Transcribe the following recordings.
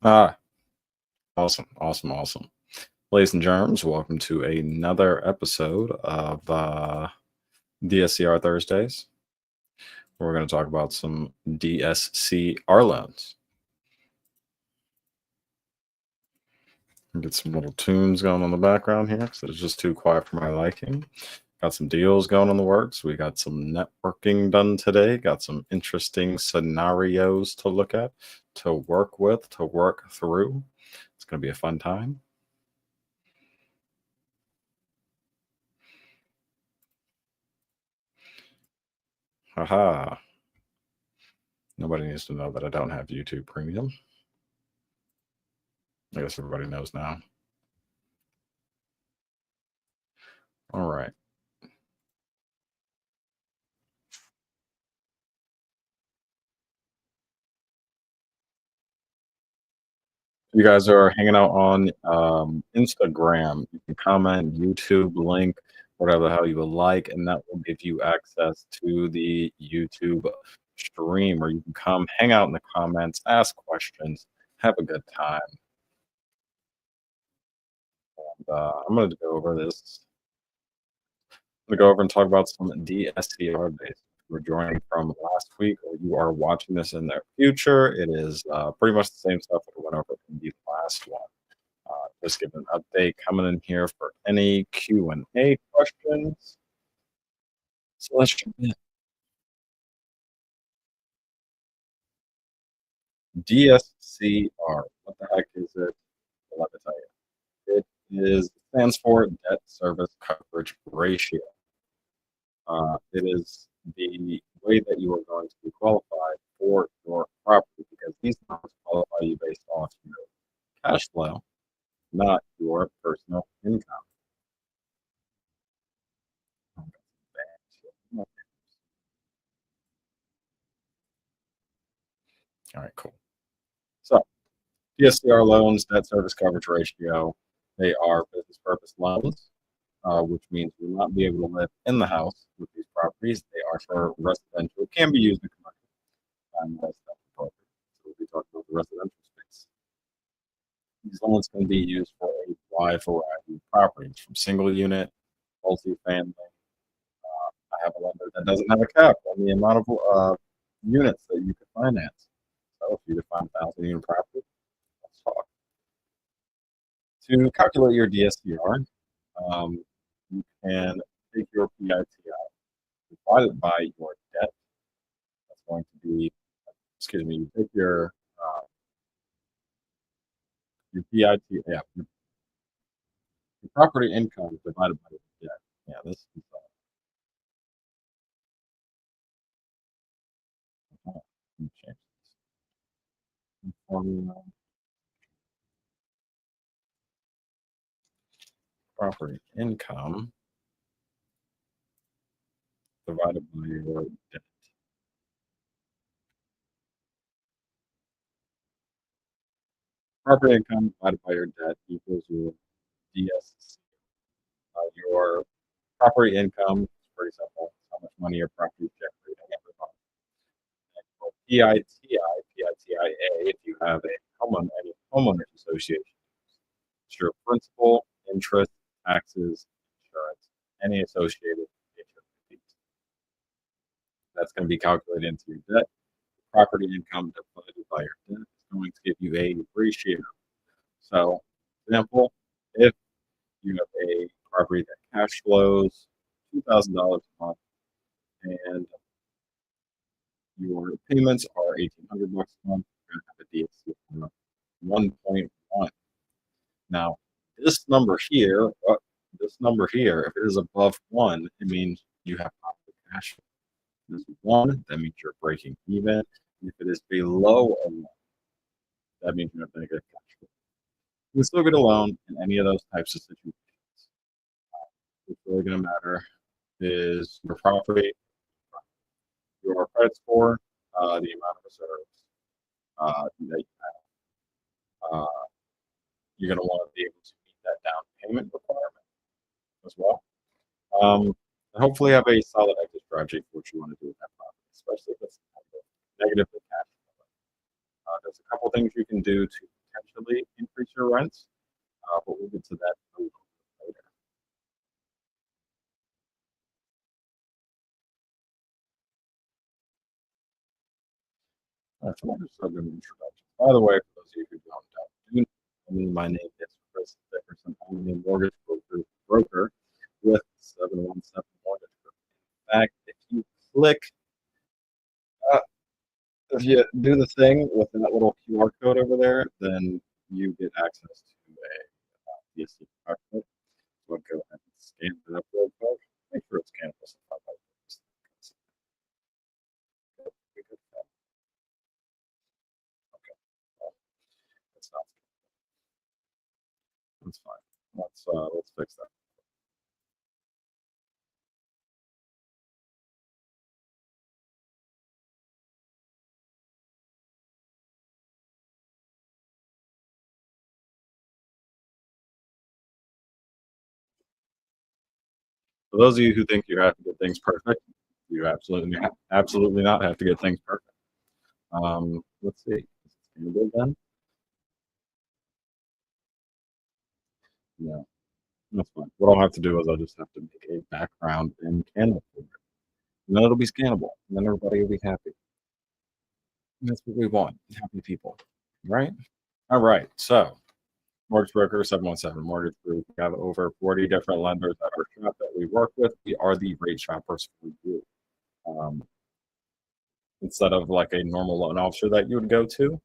Ah, awesome, awesome, awesome. Ladies and germs, welcome to another episode of DSCR Thursdays. We're going to talk about some DSCR loans. Get some little tunes going on the background here because it's just too quiet for my liking. Got some deals going on the works. We got some networking done today. Got some interesting scenarios to look at, to work with, to work through. It's going to be a fun time. Haha. Nobody needs to know that I don't have YouTube Premium. I guess everybody knows now. All right. You guys are hanging out on Instagram. You can comment, YouTube link, whatever the hell you would like, and that will give you access to the YouTube stream where you can come hang out in the comments, ask questions, have a good time. I'm going to go over this. I'm going to go over and talk about some DSCR days. We're joining from last week, or you are watching this in the future. It is pretty much the same stuff that we went over in the last one. Just give an update coming in here for any Q&A questions. So let's jump in. DSCR. What the heck is it? Let me tell you. It stands for debt service coverage ratio. It is the way that you are going to be qualified for your property because these loans qualify you based off your cash flow, not your personal income. All right, cool. So DSCR loans, debt service coverage ratio, they are business purpose loans, which means you will not be able to live in the house with these properties. They are for residential, can be used in commercial and residential property. So we'll be talking about the residential space. These loans can be used for a wide variety of properties, from single unit, multifamily. I have a lender that doesn't have a cap on the amount of units that you can finance. So if you define 1,000 unit property, let's talk. To calculate your DSCR, you can take your PITI divided by your debt. That's going to be, excuse me, you take your PIT, yeah, your property income divided by your debt. Yeah, this is let me change this formula. Property income divided by your debt. Property income divided by your debt equals your DS. Your property income is pretty simple. It's how much money your property is generating every month. And for PITIA, if you have any homeowners association, it's your principal, interest, taxes, insurance, any associated insurance fees. That's going to be calculated into your debt. Property income divided by your debt is going to give you a ratio. So, for example, if you have a property that cash flows $2,000 a month and your payments are $1,800 a month, you're going to have a DSC of 1.1. Now, this number here, if it is above 1, it means you have positive cash flow. If it is 1, that means you're breaking even. If it is below a 1, that means you have negative cash flow. You can still get a loan in any of those types of situations. What's really going to matter is your property, your credit score, the amount of reserves that you have. You're going to want to be able to meet that down payment requirement as well. Um, and hopefully have a solid exit strategy for what you want to do with that property, especially if it's negative cash flow. There's a couple things you can do to rapidly increase your rents, but we'll get to that a little bit later. So I'll just start with an introduction. By the way, for those of you who don't know me, my name is Chris Dickerson. I'm a mortgage broker with 717 Mortgage Group. In fact, click, uh, if you do the thing with that little QR code over there, then you get access to a DSCR code. So I'll go ahead and scan it up real quick. Make sure it's scannable. So if I like this, we could, okay, well, it's not. That's fine. Let's fix that. For those of you who think you have to get things perfect, you absolutely not have to get things perfect. Let's see. Is it scannable then? No, that's fine. What I'll have to do is I'll just have to make a background in Canva for it. And then it'll be scannable. And then everybody will be happy. And that's what we want. Happy people. Right? All right. So Mortgage Broker 717 Mortgage Group. We have over 40 different lenders at our shop that we work with. We are the rate shoppers for you. Um, Instead of like a normal loan officer that you would go to,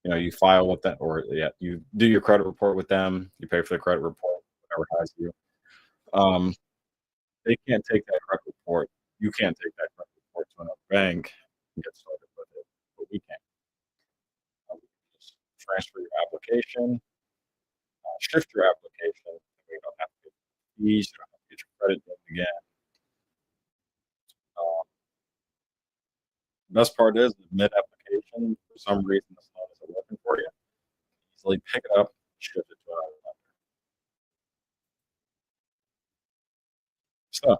you file with that, or yeah, you do your credit report with them. You pay for the credit report, whatever has you. Um, they can't take that credit report. You can't take that credit report to another bank and get started with it, but we can. We can just transfer your application, shift your application. We don't have to get fees. You don't have to get your credit done again. Um, Best part is, mid application, for some reason this loan isn't working for you. Easily pick it up, shift it to another lender. So,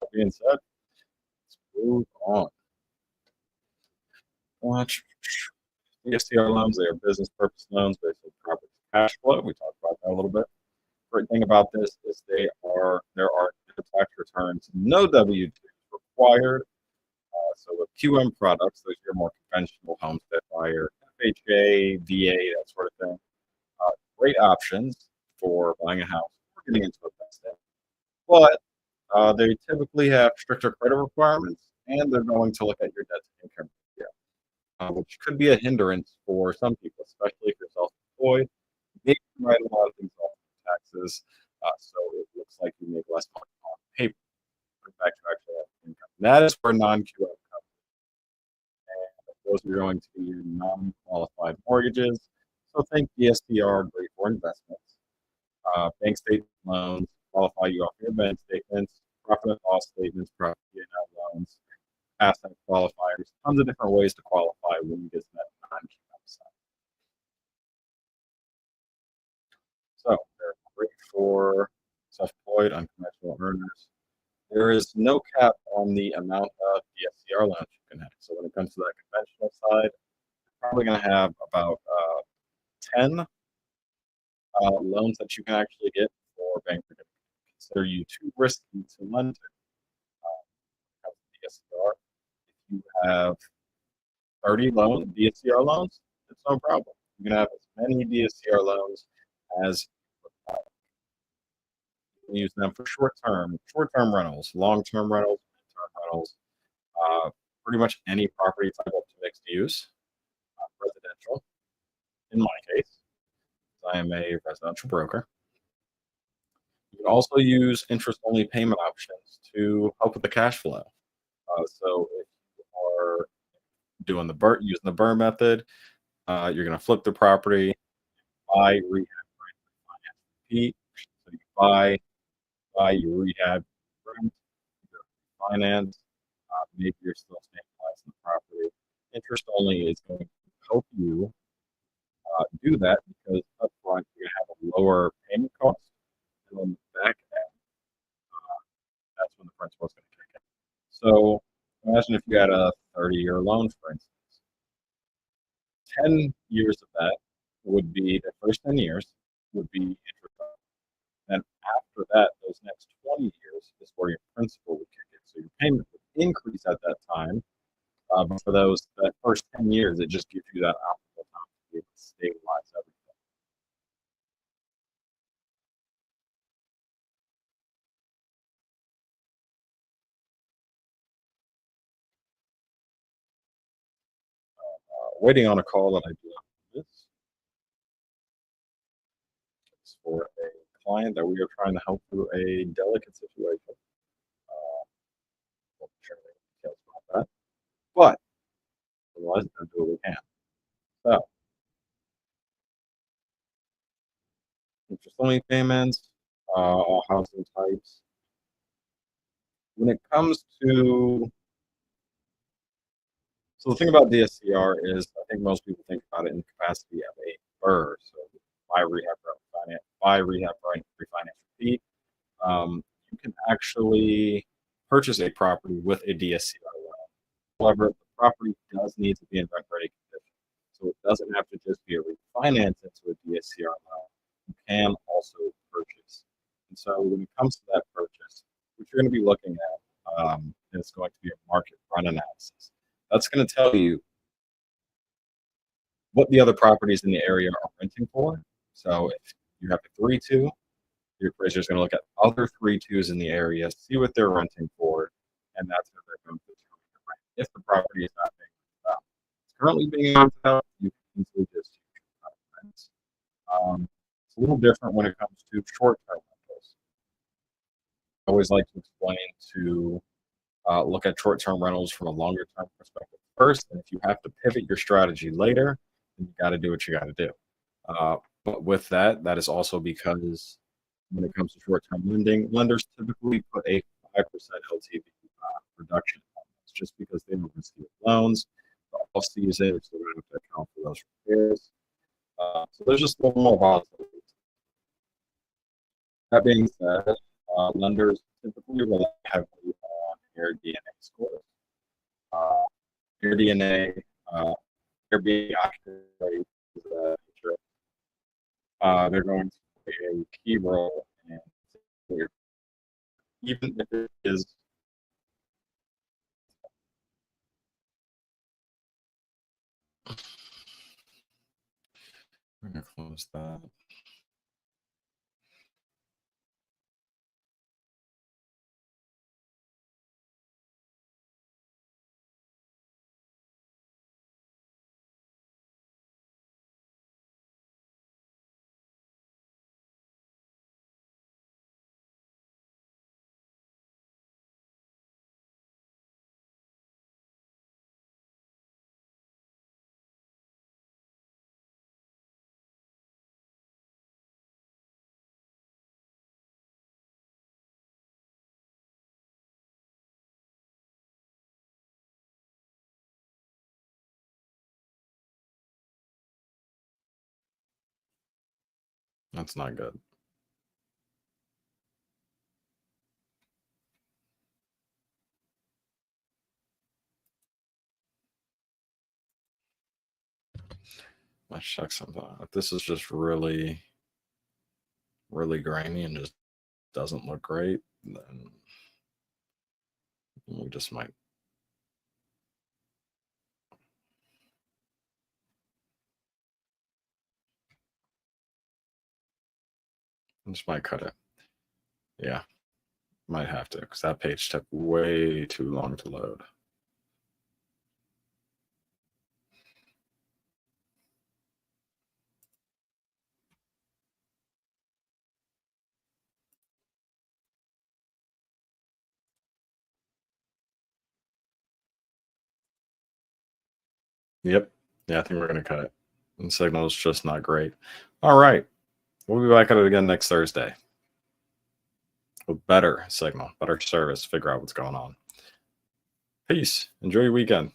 that being said, let's move on. Watch. DSCR loans, they are business purpose loans based on property cash flow. We talked about that a little bit. Great thing about this is there are no tax returns, no W-2s required. So with QM products, those are your more conventional homes that buyer, FHA, VA, that sort of thing. Great options for buying a house or getting into investing. But they typically have stricter credit requirements, and they're going to look at your debt to income ratio, which could be a hindrance for some people, especially if you're self-employed. They can write a lot of things off taxes, so it looks like you make less money on paper. In fact, you actually have income. That is for non-QM companies. And those are going to be your non-qualified mortgages. So think DSCR, great for investments. Bank statement loans qualify you off your bank statements, profit and loss statements, profit and loans, asset qualifiers, tons of different ways to qualify when you get to that non-QM side. So they're great for self-employed, unconventional earners. There is no cap on the amount of DSCR loans you can have. So when it comes to that conventional side, you're probably going to have about 10 loans that you can actually get for bank consider you too risky to lend to. DSCR. If you have 30 DSCR loans, it's no problem. You can have as many DSCR loans as you can use them for short-term rentals, long-term rentals, mid-term rentals, pretty much any property type up to mixed use, residential. In my case, I am a residential broker. You can also use interest-only payment options to help with the cash flow. So if you are using the burn method, you're going to flip the property, buy, rehab, finance, repeat. So you buy, you rehab, rent, you finance. Maybe you're still stabilizing the property. Interest only is going to help you do that because upfront you're going to have a lower payment cost, and on the back end, that's when the principal is going to kick in. So imagine if you had a 30-year loan, for instance. 10 years of that would be the first 10 years would be interest only. And after that, those next 20 years is where your principal would kick in. So your payment would increase at that time. But for that first 10 years, it just gives you that optimal time to be able to stabilize everything. Waiting on a call that I do not miss is for a client that we are trying to help through a delicate situation. Won't share any details about that. But otherwise, we're going to do what we can. So, interest only payments, all housing types. When it comes to, so the thing about DSCR is, I think most people think about it in the capacity of a burr. So, buy, rehab, refinance, repeat. You can actually purchase a property with a DSCR loan. However, the property does need to be in rent-ready condition. So it doesn't have to just be a refinance into a DSCR loan. You can also purchase. And so when it comes to that purchase, what you're going to be looking at is going to be a market run analysis. That's going to tell you what the other properties in the area are renting for. So if you have a 3-2, your appraiser is going to look at other 3-2s in the area, see what they're renting for, and that's how they're going to determine the rent. If the property is not being rented out, it's currently being rented out, you can easily just use rents. It's a little different when it comes to short-term rentals. I always like to explain to look at short-term rentals from a longer-term perspective first, and if you have to pivot your strategy later, then you got to do what you got to do. But with that, that is also because when it comes to short-term lending, lenders typically put a 5% LTV reduction on this just because they don't receive loans. The off-season, so they have to account for those repairs. So there's just a little more volatility. That being said, lenders typically rely heavily on Air DNA scores. Air DNA, Airbnb occupancy is a feature. They're going to play a key role in even if it is. I'm going to close that. That's not good. Let's check something out. This is just really, really grainy and just doesn't look great. Then we just might. Just might cut it. Yeah, might have to because that page took way too long to load. Yep. Yeah, I think we're going to cut it. And signal is just not great. All right. We'll be back at it again next Thursday with better signal, better service, figure out what's going on. Peace. Enjoy your weekend.